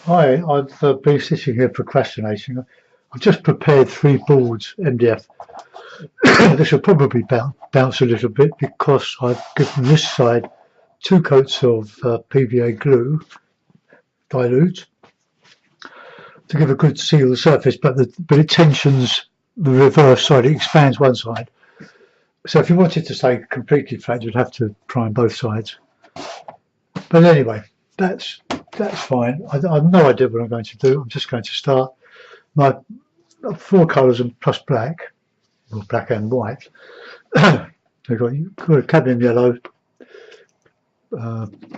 Hi, I've been sitting here procrastinating. I've just prepared 3 boards MDF. This will probably bounce a little bit because I've given this side 2 coats of PVA glue dilute to give a good seal of the surface, but it tensions the reverse side. It expands one side. So if you wanted to stay completely flat, you'd have to prime both sides. But anyway, that's fine. I've no idea what I'm going to do. I'm just going to start my 4 colours and plus black, or black and white. They've got a cadmium yellow,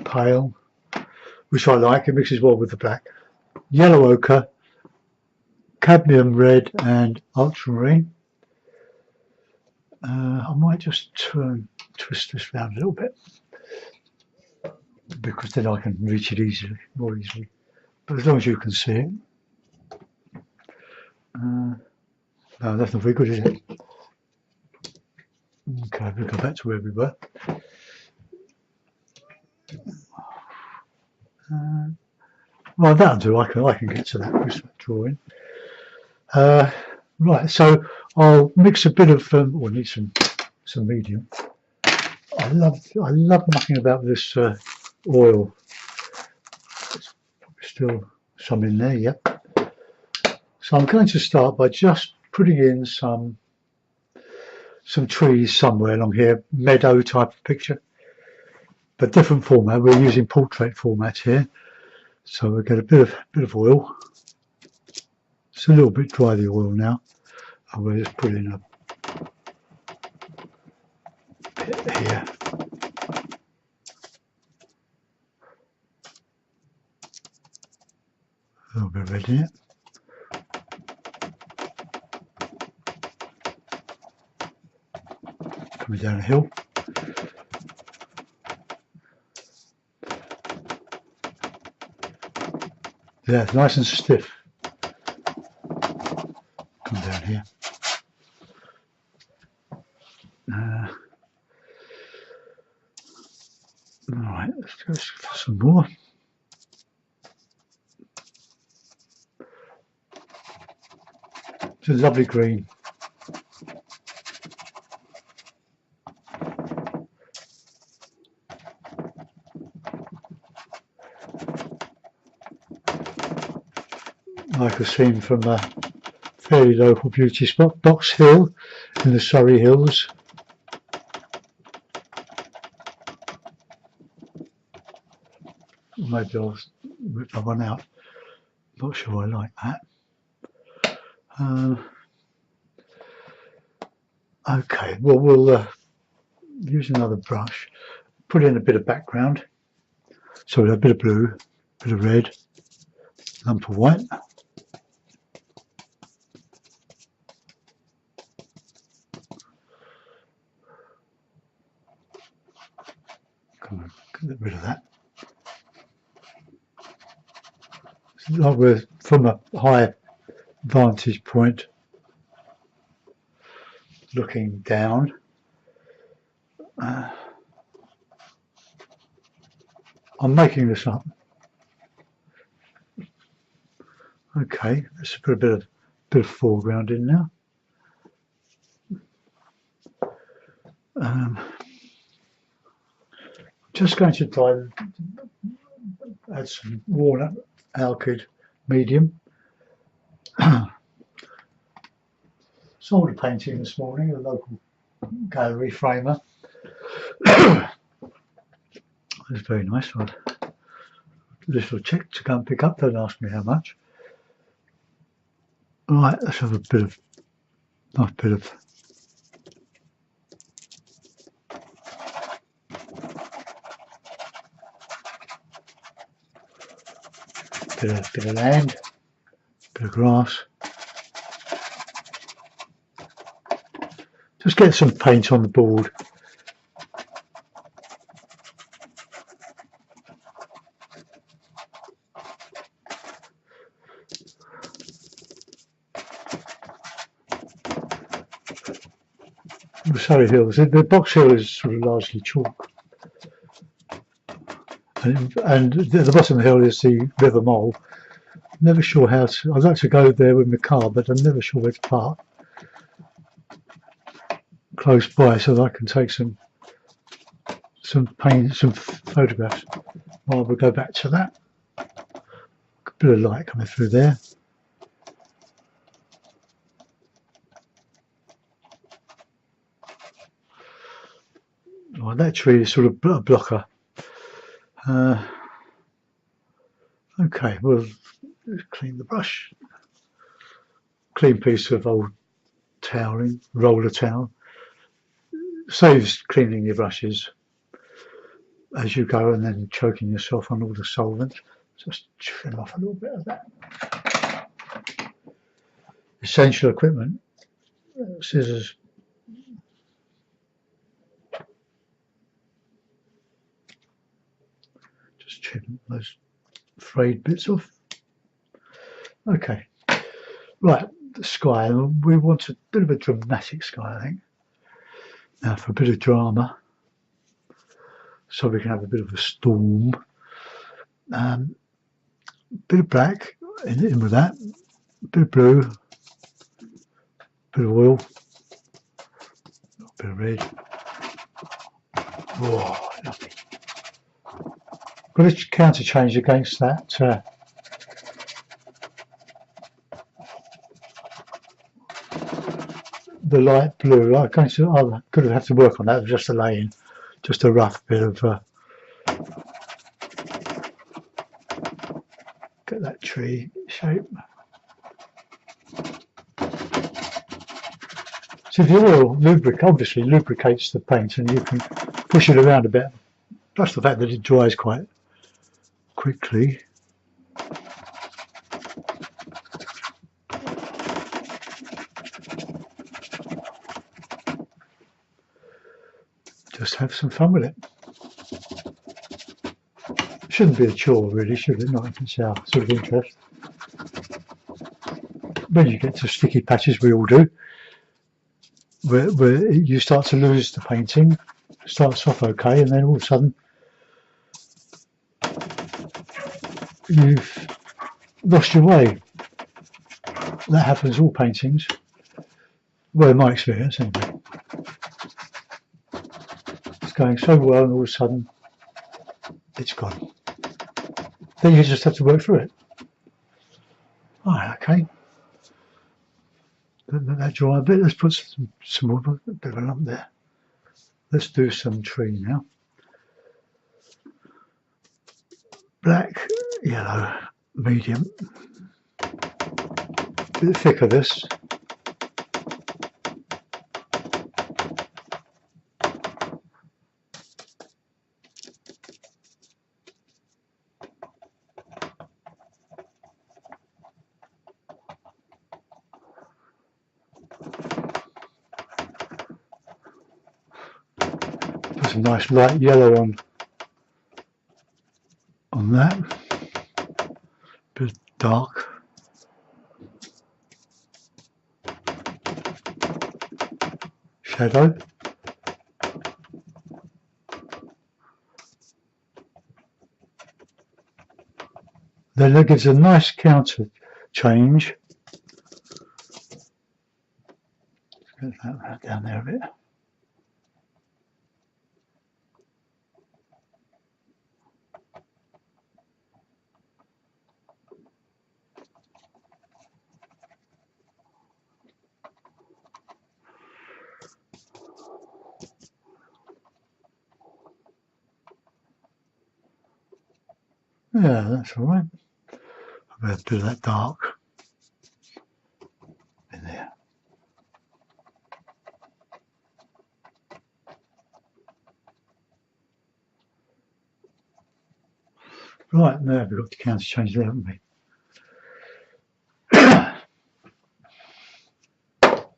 pale, which I like. It mixes well with the black. Yellow ochre, cadmium red, and ultramarine. I might just twist this round a little bit because then I can reach it more easily. But as long as you can see it. No, that's not very good, is it? Okay, we'll go back to where we were. Well, that'll do. I can get to that drawing. Right, so I'll mix a bit of. We'll need some medium. I love mucking about with this oil. There's still some in there, yep. So I'm going to start by just putting in some trees somewhere along here, meadow type of picture, but different format. We're using portrait format here, so we'll get a bit of oil. It's a little bit dry, the oil now, and we'll just put in a bit here. A little bit of red in it. Coming down a hill. Yeah, it's nice and stiff. Come down here. Alright, let's go for some more. It's a lovely green. Like a scene from a fairly local beauty spot, Boxhill in the Surrey Hills. Maybe I'll rip that one out. Not sure I like that. Okay, well we'll use another brush, put in a bit of background. So a bit of blue, a bit of red, lump of white. Come on, get rid of that. Like we're from a high vantage point looking down. I'm making this up. Okay, let's put a bit of foreground in now. Just going to add some walnut alkyd medium. Sold a painting this morning at a local gallery framer. It's very nice. Little check to go and pick up. Don't ask me how much. Right, let's have a nice bit of land, bit of grass. Just get some paint on the board. The Surrey Hills, the Boxhill is sort of largely chalk. And at the bottom of the hill is the River Mole, never sure how to. I'd like to go there with my car, but I'm never sure where to park close by, so that I can take some photographs. While we'll go back to that. A bit of light coming through there. Well, that tree is sort of a blocker. Okay, we'll clean the brush. Clean piece of old toweling, roller towel. Saves cleaning your brushes as you go and then choking yourself on all the solvents. Just trim off a little bit of that. Essential equipment, scissors. Just trim those frayed bits off. Okay, right, the sky. We want a bit of a dramatic sky, I think. Now for a bit of drama, so we can have a bit of a storm. Bit of black in with that, bit of blue, bit of oil, a bit of red. Whoa, lovely. Got a counter change against that. The light blue. I could have had to work on that. Just a laying, just a rough bit of. Get that tree shape. So the oil obviously lubricates the paint, and you can push it around a bit. Plus the fact that it dries quite quickly. Just have some fun with it. Shouldn't be a chore, really, should it? Not if it's our sort of interest. When you get to sticky patches, we all do, where you start to lose the painting. It starts off okay, and then all of a sudden you've lost your way. That happens all paintings. Well, in my experience, anyway. It's going so well, and all of a sudden it's gone. Then you just have to work through it. Right, okay. Let that dry a bit. Let's put some more, a bit of a lump there. Let's do some tree now. Black, yellow, medium. A bit thicker this. Put some nice light yellow on that. Bit of dark. Shadow. Then that gives a nice counter change. Let's get that down there a bit. Yeah, that's all right. I'm going to do that dark in there. Right, now we've got the counter change there, haven't we? Let's go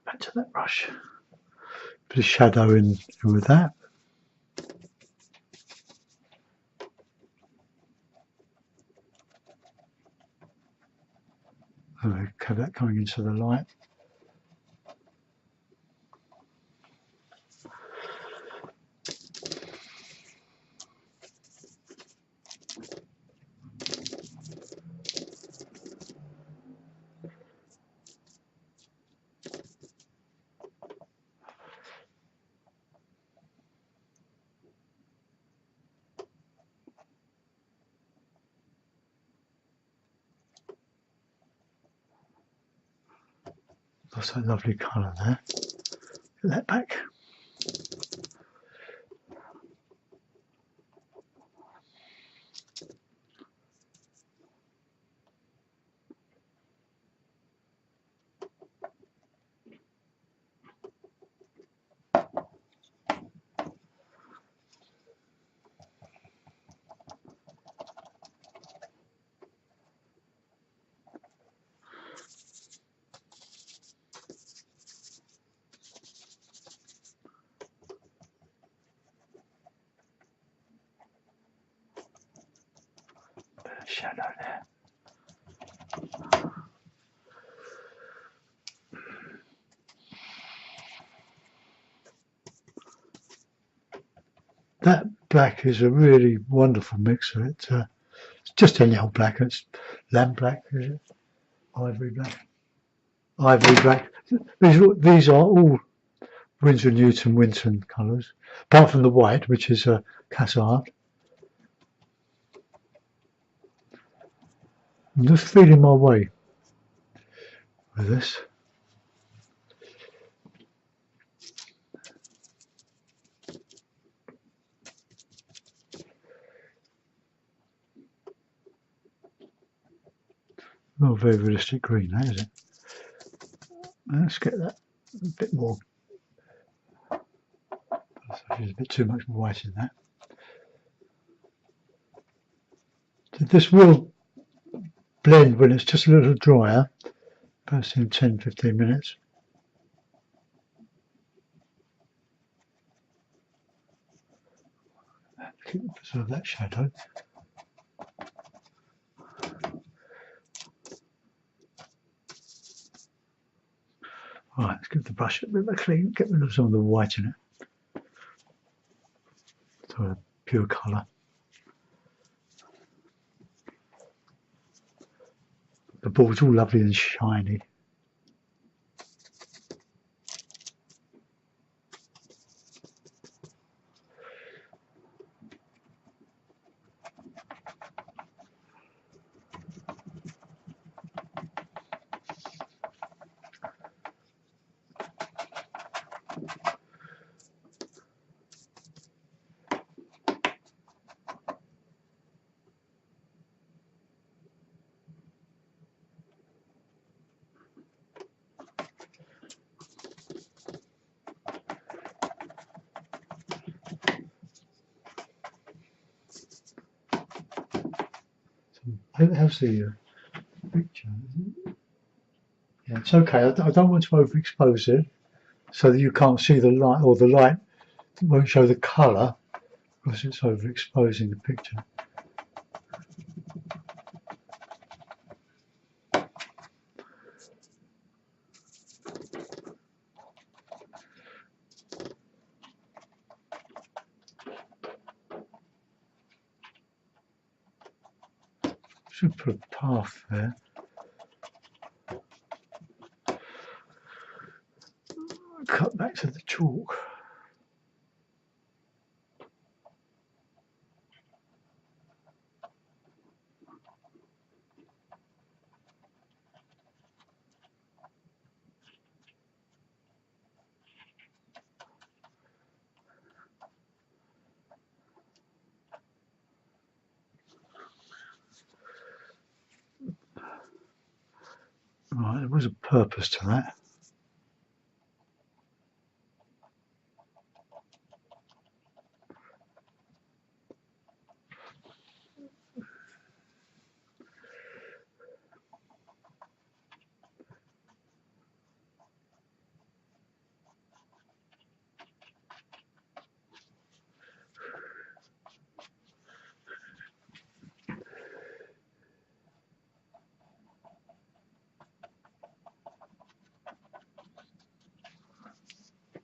back to that brush. Bit of shadow in with that. Have that coming into the light. That's that lovely colour there. Get that back. Shadow there. That black is a really wonderful mixer. It's just any old black. It's lamp black, is it? Ivory black. Ivory black. These are all Winsor Newton Winton colours, apart from the white, which is a Cassard. I'm just feeling my way with this. Not a very realistic green, that is it? Let's get that a bit more. There's a bit too much white in that. This will blend when it's just a little drier, perhaps in 10-15 minutes. Preserve that shadow. Right, let's give the brush a bit of a clean, get rid of some of the white in it. So a pure colour. The board's all lovely and shiny. How's the picture? Yeah, it's okay. I don't want to overexpose it so that you can't see the light, or the light won't show the colour because it's overexposing the picture. Should put a path there. Cut back to the chalk. Right, there was a purpose to that.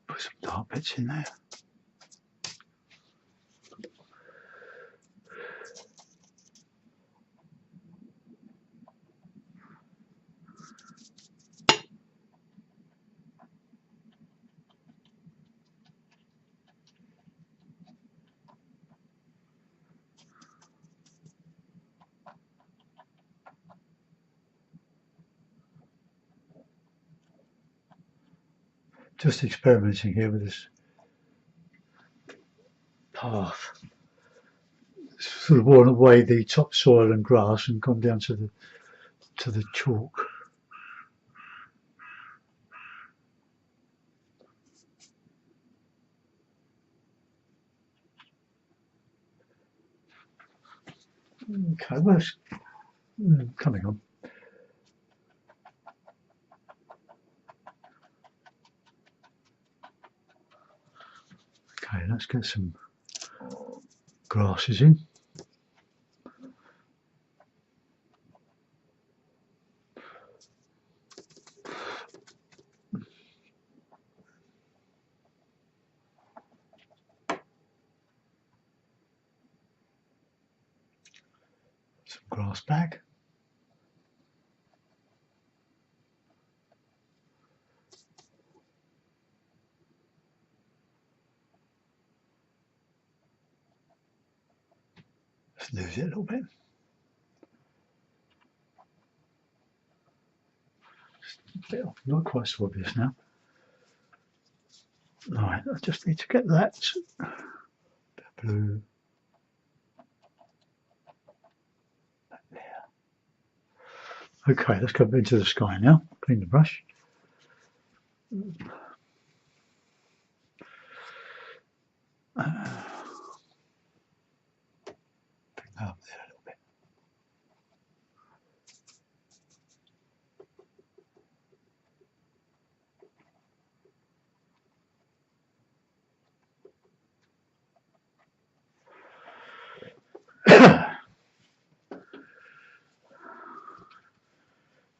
Put some dark bits in there. Just experimenting here with this path. Sort of worn away the topsoil and grass and gone down to the chalk. Okay, well, it's coming on. Okay, let's get some grasses in. Some grass back. Let's lose it a little bit. Not quite so obvious now. Right, I just need to get that blue. There. Okay, let's go into the sky now. Clean the brush. Pick that up there a little bit.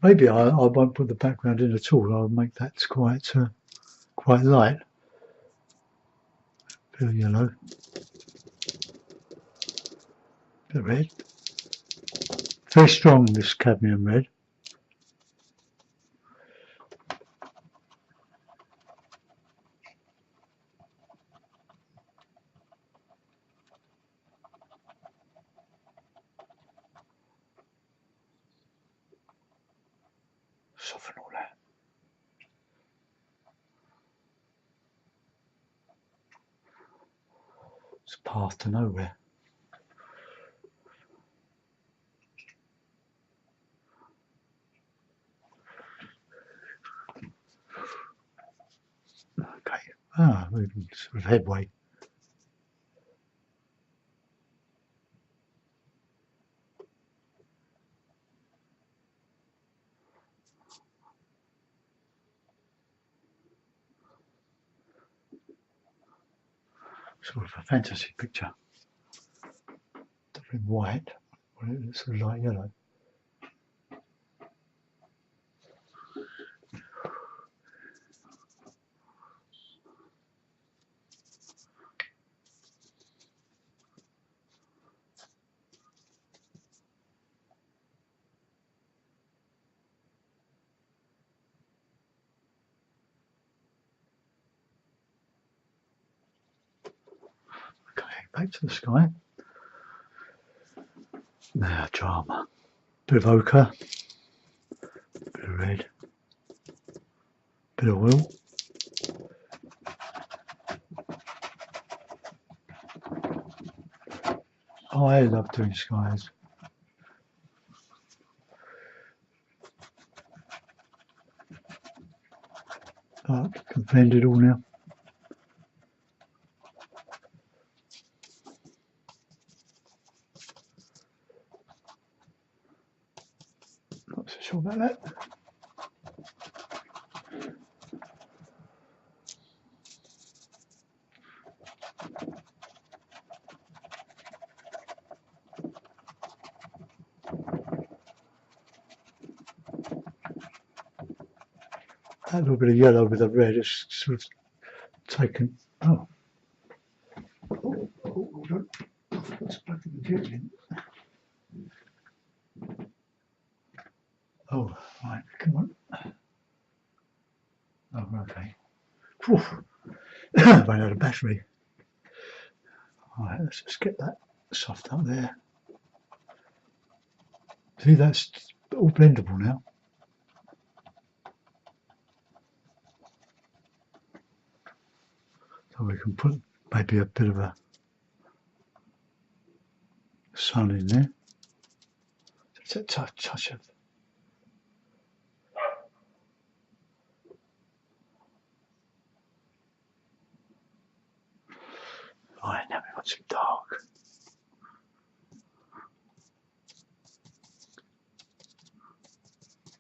Maybe I won't put the background in at all. I'll make that quite light. Bit of yellow, bit of red. Very strong, this cadmium red. Soften all that. It's a path to nowhere. Okay, moving sort of headway. Sort of a fantasy picture. Definitely white, but it's sort of light yellow. Okay, back to the sky. Now, drama. Bit of ochre, bit of red, bit of oil. Oh, I love doing skies. Oh, I can blend it all now. Not so sure about that. That little bit of yellow with the red is sort of taken. Oh, hold on. I forgot to plug the computer in. Oh, right, come on. Oh, okay. Ran out of battery. Alright, let's just get that soft up there. See, that's all blendable now. So we can put maybe a bit of a sun in there. Just a touch of. Right, now we want some dark.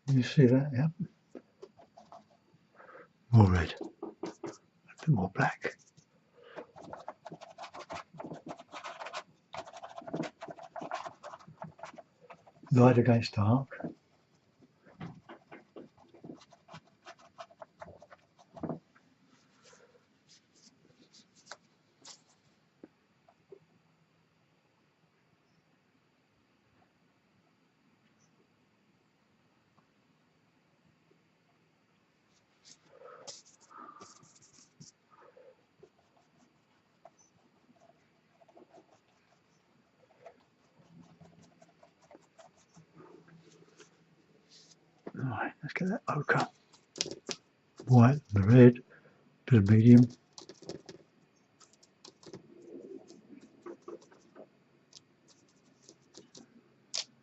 You see that? Yep. More red. A bit more black. Light against dark. Right, let's get that ochre. White and the red, bit of medium.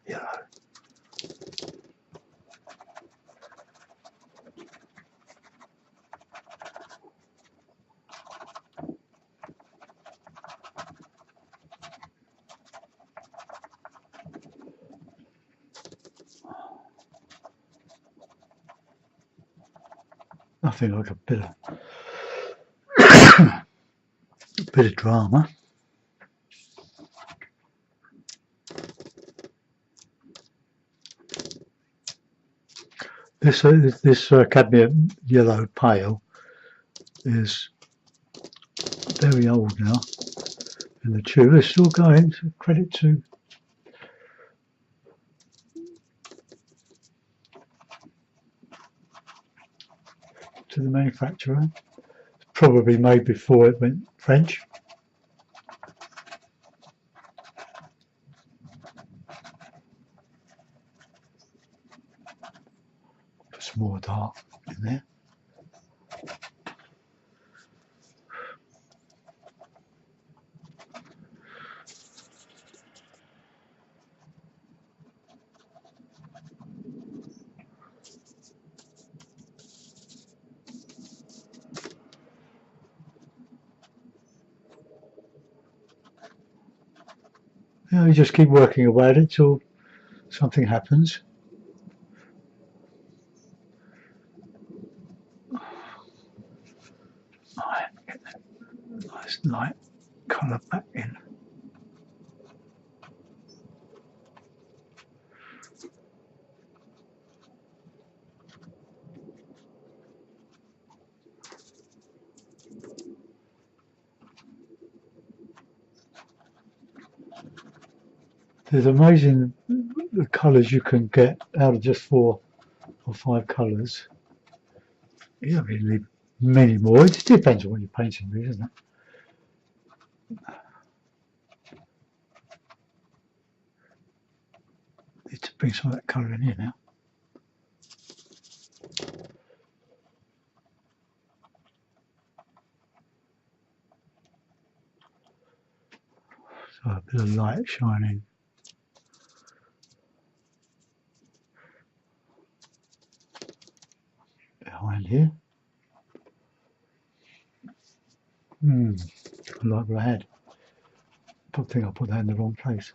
Yellow. Nothing like a bit of drama. This cadmium yellow pale is very old now, and the tube is still going. So credit to the manufacturer. It's probably made before it went French. Put some more dark in there. You just keep working away at it till something happens. Right, get that nice light colour back in. There's amazing the colours you can get out of just 4 or 5 colours. You don't really need many more. It just depends on what you're painting with, doesn't it? Need to bring some of that colour in here now. So a bit of light shining behind here. I like what I had. I think I put that in the wrong place.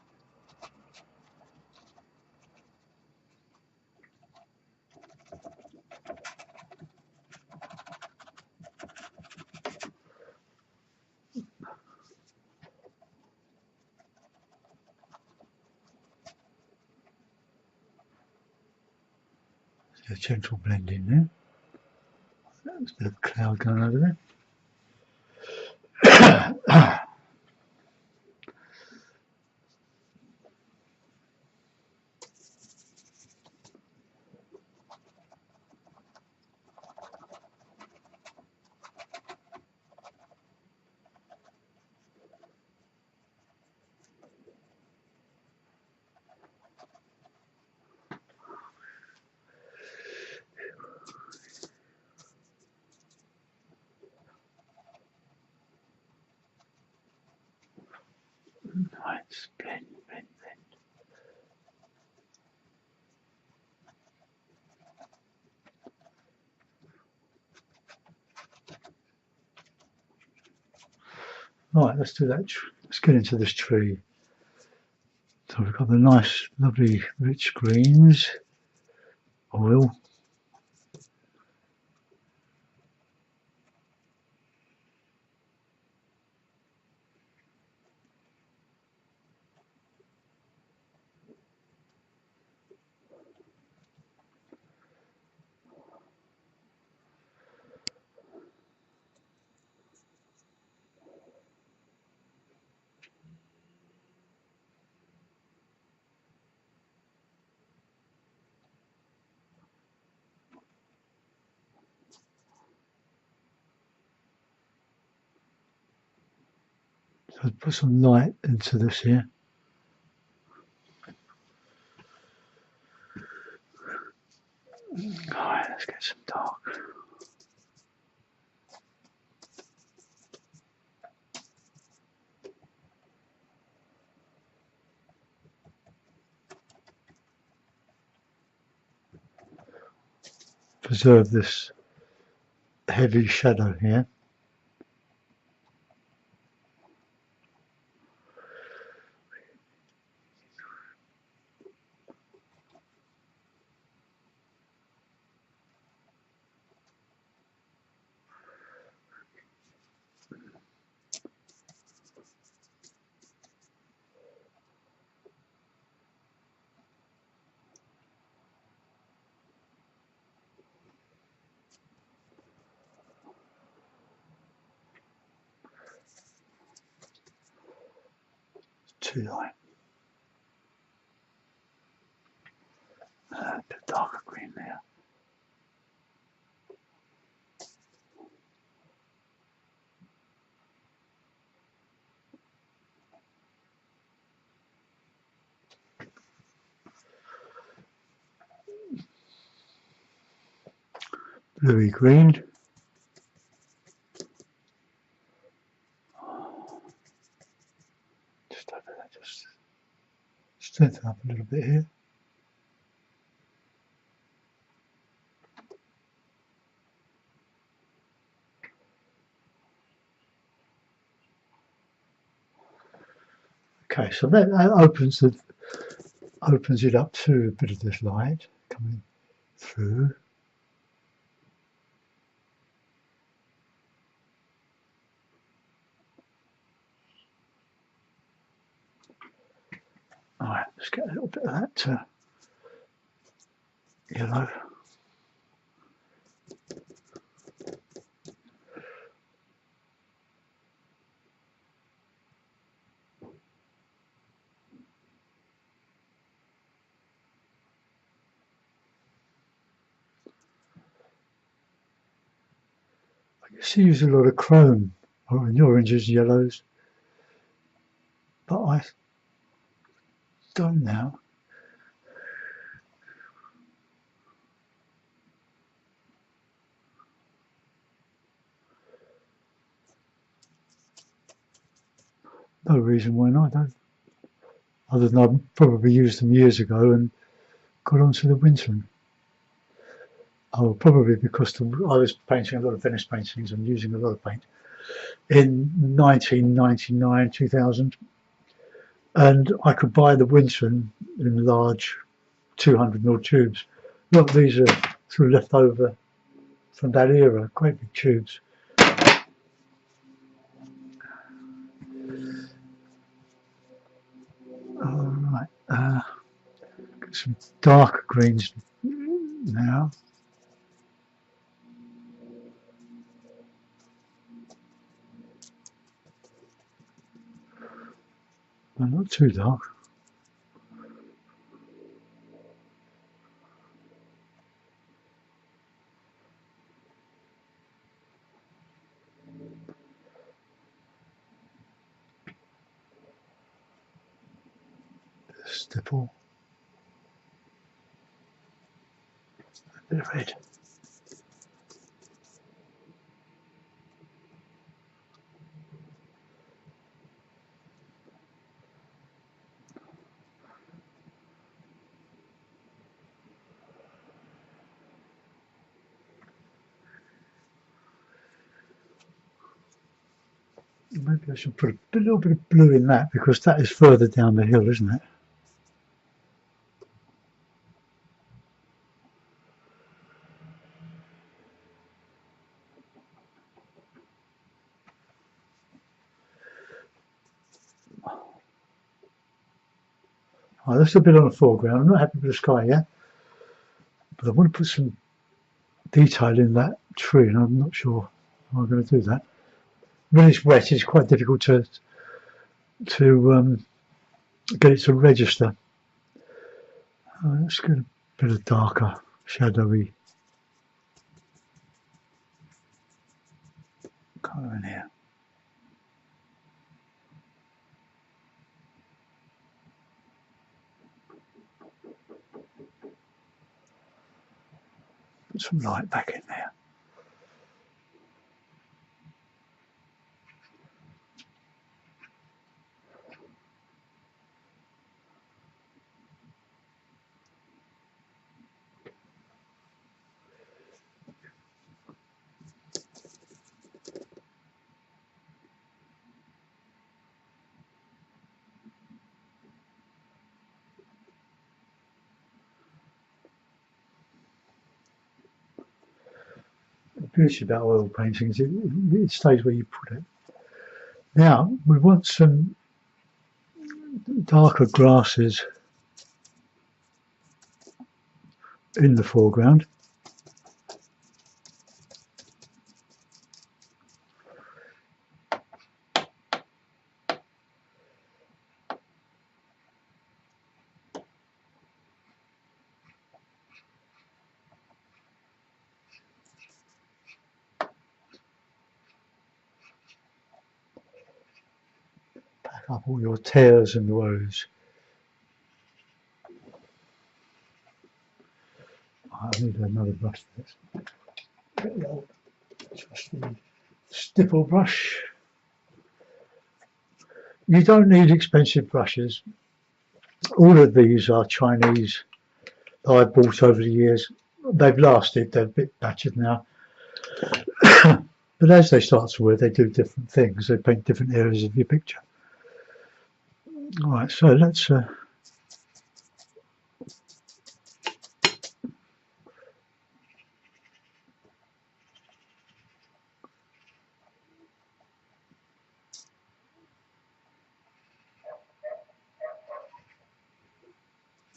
There's a gentle blend in there. There's a bit of cloud going over there. Right, let's do that. Let's get into this tree. So we've got the nice, lovely, rich greens, oil. So let's put some light into this here. Alright, let's get some dark. Preserve this heavy shadow here. Too light. A bit darker green there. Bluey green. Just over there, just strengthen up a little bit here. Okay, so that opens it up to a bit of this light coming through. All right, let's get a little bit of that yellow. I used to use a lot of chrome or in oranges, yellows, but I don't now. No reason why not, though. Other than I probably used them years ago and got onto the Winton. Oh, probably because I was painting a lot of Venice paintings and using a lot of paint in 1999, 2000, and I could buy the Winton in large 200 ml tubes. Look, these are sort of left over from that era, great big tubes. All right, get some darker greens now. Well, not too dark. Stipple. A bit of red. Maybe I should put a little bit of blue in that because that is further down the hill, isn't it? Oh, that's a bit on the foreground. I'm not happy with the sky yet, but I want to put some detail in that tree, and I'm not sure how I'm going to do that. When it's wet, it's quite difficult to get it to register. Let's get a bit of darker, shadowy colour in here. Put some light back in there. The beauty about oil paintings, it stays where you put it. Now, we want some darker grasses in the foreground. Pack up all your tears and woes. I need another brush for this. Get the old trusty stipple brush. You don't need expensive brushes. All of these are Chinese that I've bought over the years. They've lasted, they're a bit battered now. But as they start to wear, they do different things. They paint different areas of your picture. All right, so let's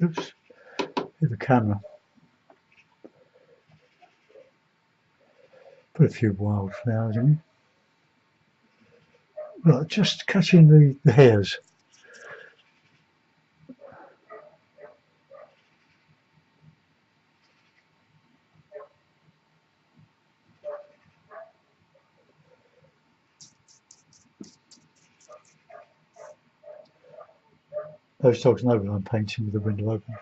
oops, hit the camera. Put a few wildflowers in. Right, just catching the hairs. Those dogs know when I'm painting with the window open.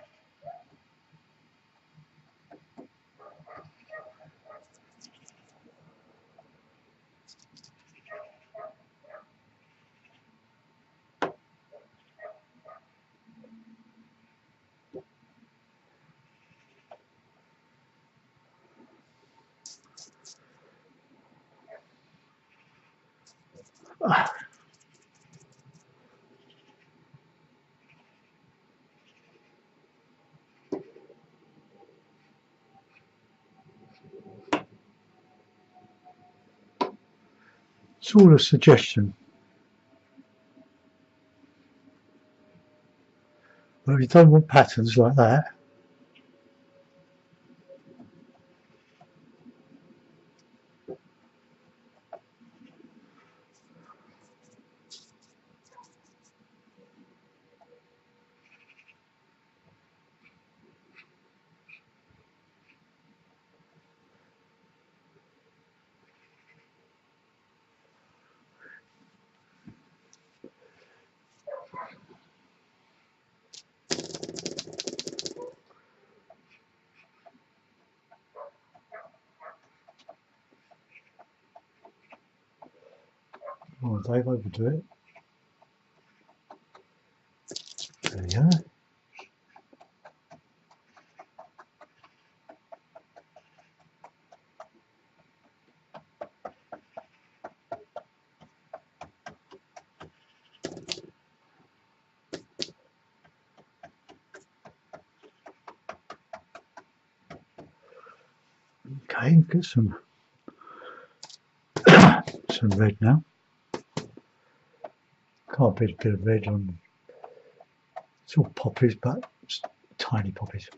It's all a suggestion. But if you don't want patterns like that, oh, Dave, overdo it. There you go. Okay, get some some red now. Can't beat a bit of red on. It's all poppies, but it's tiny poppies.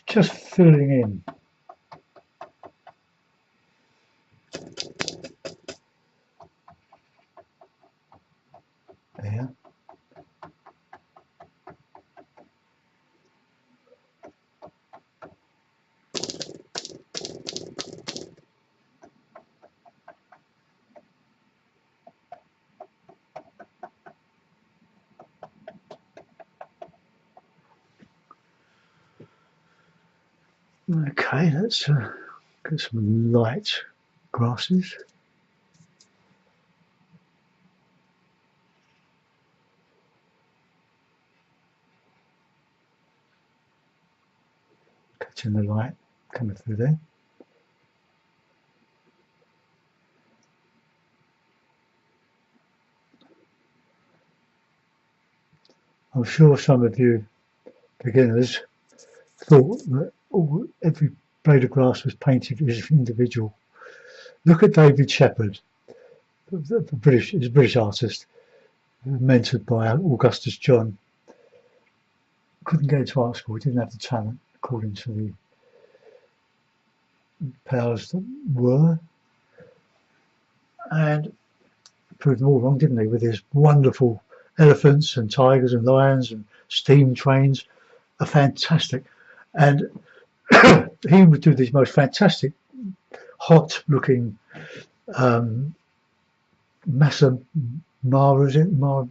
Just filling in. There. Okay, let's get some light grasses. Catching the light coming through there. I'm sure some of you beginners thought that every blade of grass was painted as individual. Look at David Shepherd, he's a British artist, mentored by Augustus John. Couldn't get into art school, didn't have the talent according to the powers that were, and proved them all wrong, didn't he, with his wonderful elephants and tigers and lions and steam trains. Are fantastic. And he would do these most fantastic hot looking Massa Mara, is it? Mara,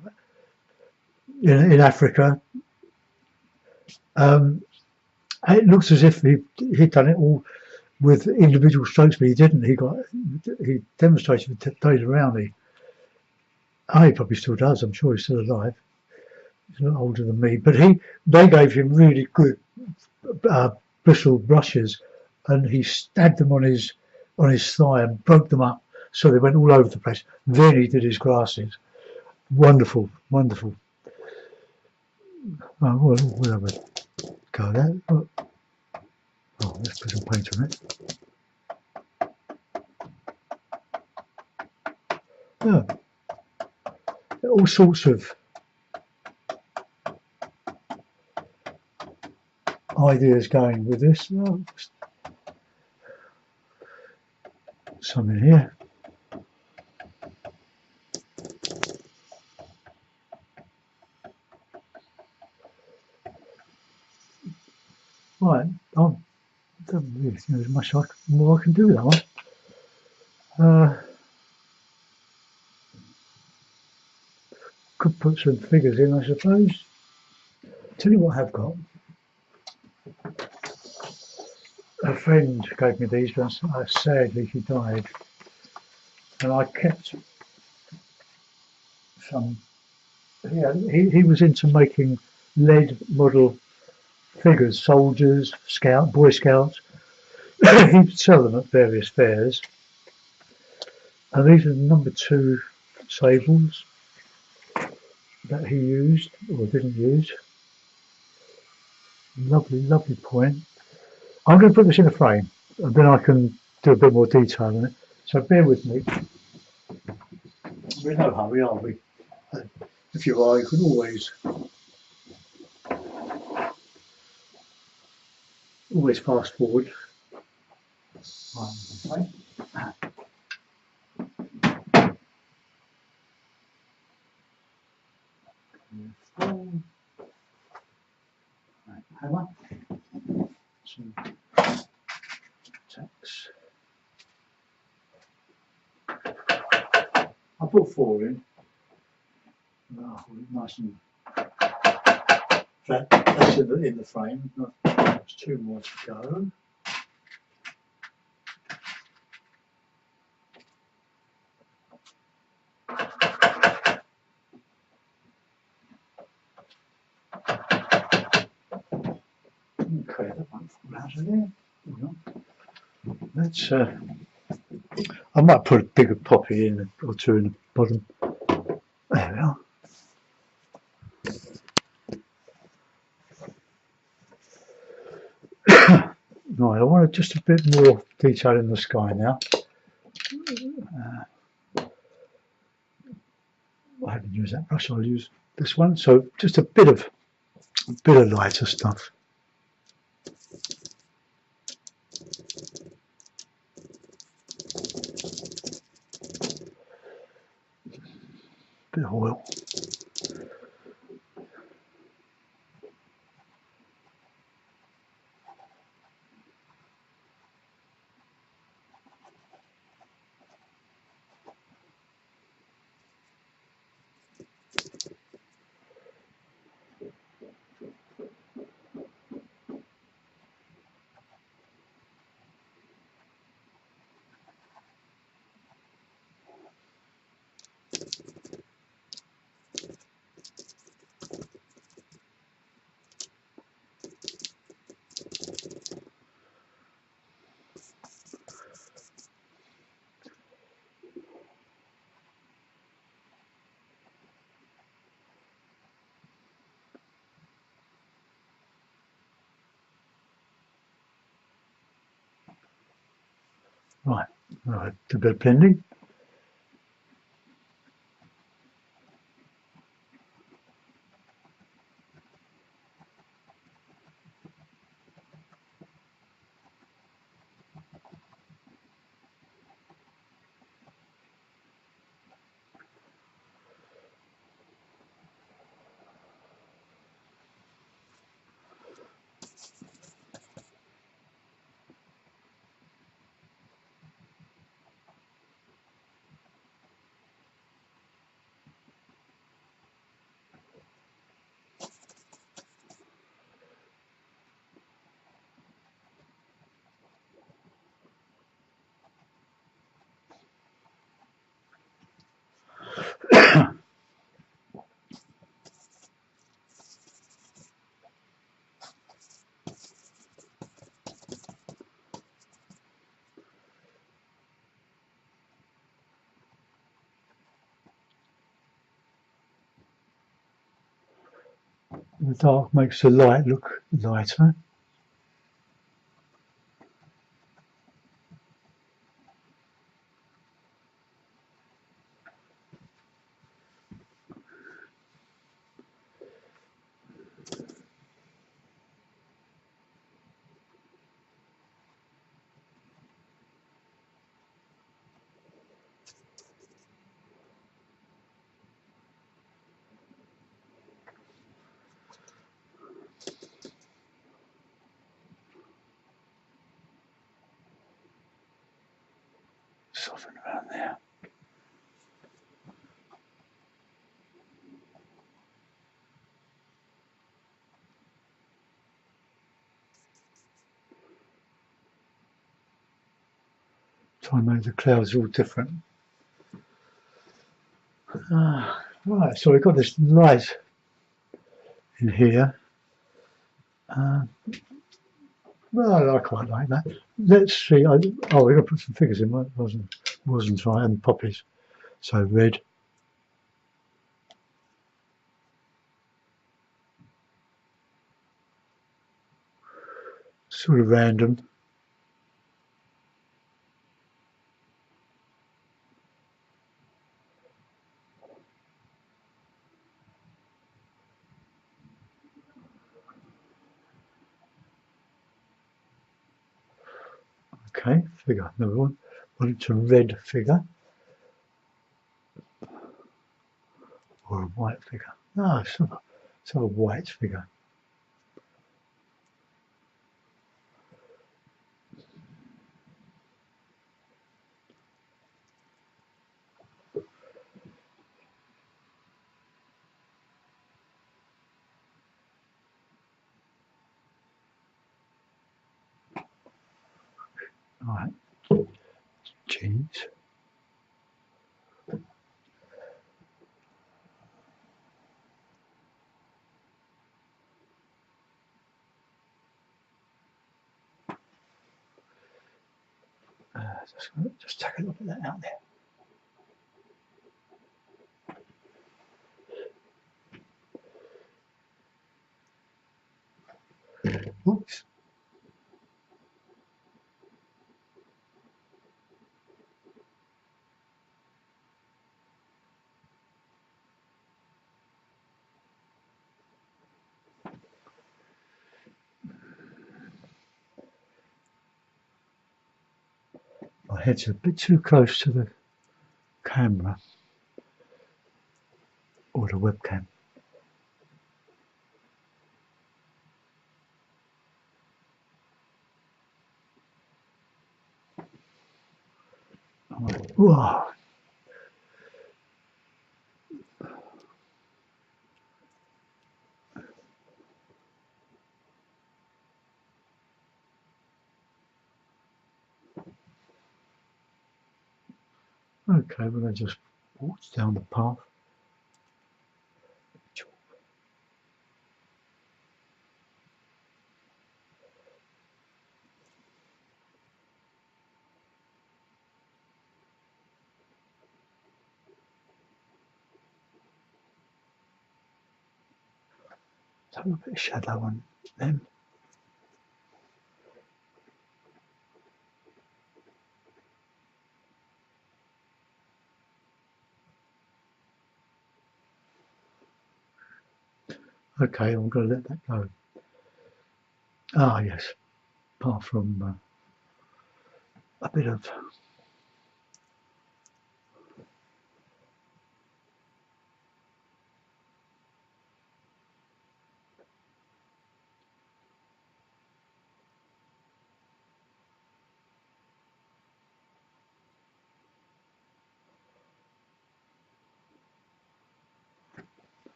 in Africa. It looks as if he'd done it all with individual strokes, but he didn't. He demonstrated with Dale Rowney. He probably still does. I'm sure he's still alive. He's a lot older than me, but they gave him really good bristle brushes, and he stabbed them on his thigh and broke them up so they went all over the place. Then he did his grasses. Wonderful, wonderful. Where have we go there? Oh, let's put some paint on it. Yeah. All sorts of ideas going with this. Oh, some in here. Right, I don't really think there's much more I can do with that one. Could put some figures in, I suppose. Tell you what I have got. A friend gave me these, but sadly he died, and I kept some. He was into making lead model figures, soldiers, Boy Scouts. He'd sell them at various fairs, and these are number 2 sables that he used or didn't use. Lovely, lovely point. I'm going to put this in a frame, and then I can do a bit more detail on it. So bear with me. We're in no hurry, are we? If you are, you can always fast forward. Right. Hammer. Some tacks. I put 4 in. Nice and flat. That's in the frame. There's 2 more to go. lighter there. Let's. I might put a bigger poppy in or two in the bottom. There we are. Right, I want just a bit more detail in the sky now. I haven't used that brush. I'll use this one. So just a bit of lighter stuff. Bit of oil. Right, a bit of blending. The dark makes the light look lighter. Soften around there. Try and make the clouds all different. Right, so we've got this light in here. Well, I quite like that. Let's see. We're going to put some figures in. Wasn't right, and poppies. So red. Sort of random. Okay, figure number one. Want it a red figure or a white figure? No, it's a white figure. All right, cheese. Just take a look at that out there. Oops. My head's a bit too close to the camera or the webcam. Whoa. Okay, well I just walked down the path. Let's have a bit of shadow on them. Okay, I'm going to let that go. Ah, yes. Apart from a bit of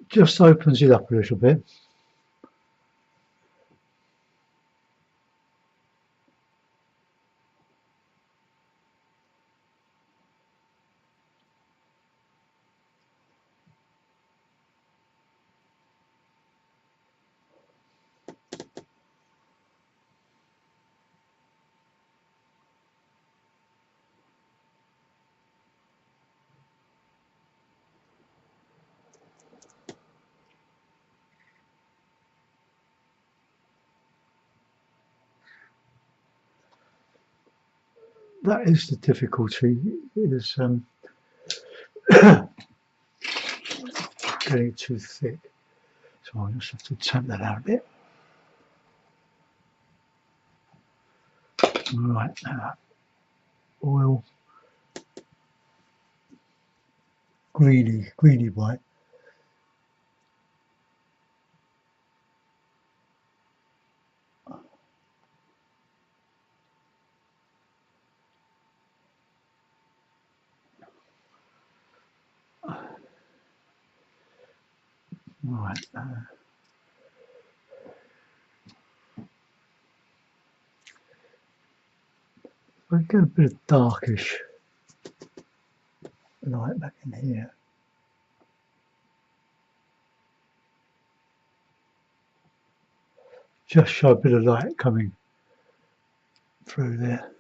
just opens it up a little bit. That is the difficulty, is getting too thick. So I just have to tamp that out a bit. Right, oil, greeny white. Right. I get a bit of darkish light back in here. Just show a bit of light coming through there.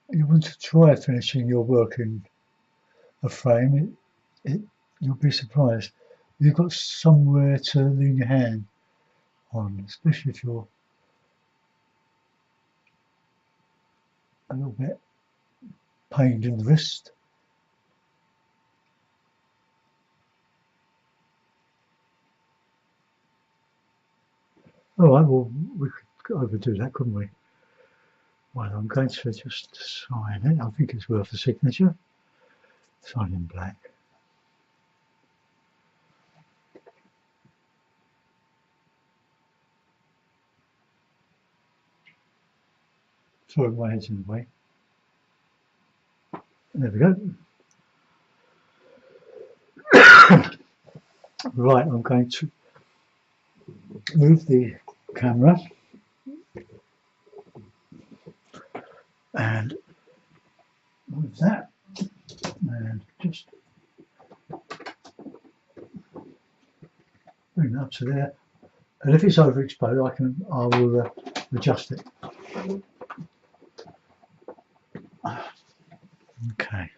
You want to try finishing your work in a frame, you'll be surprised. You've got somewhere to lean your hand on, especially if you're a little bit pained in the wrist. All right, well, we could overdo that, couldn't we? Well, I'm going to just sign it. I think it's worth a signature. Sign in black. Sorry, my head's in the way. There we go. Right, I'm going to move the camera and with that, and just bring that up to there. And if it's overexposed, I will adjust it. Okay.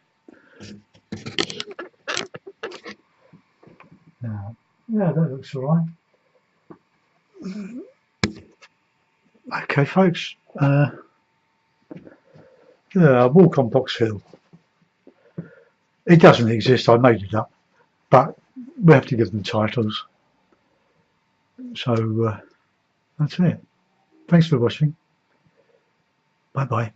Now, yeah, that looks all right. Okay, folks. Yeah, I walk on Boxhill. It doesn't exist. I made it up, but we have to give them titles. So that's it. Thanks for watching. Bye bye.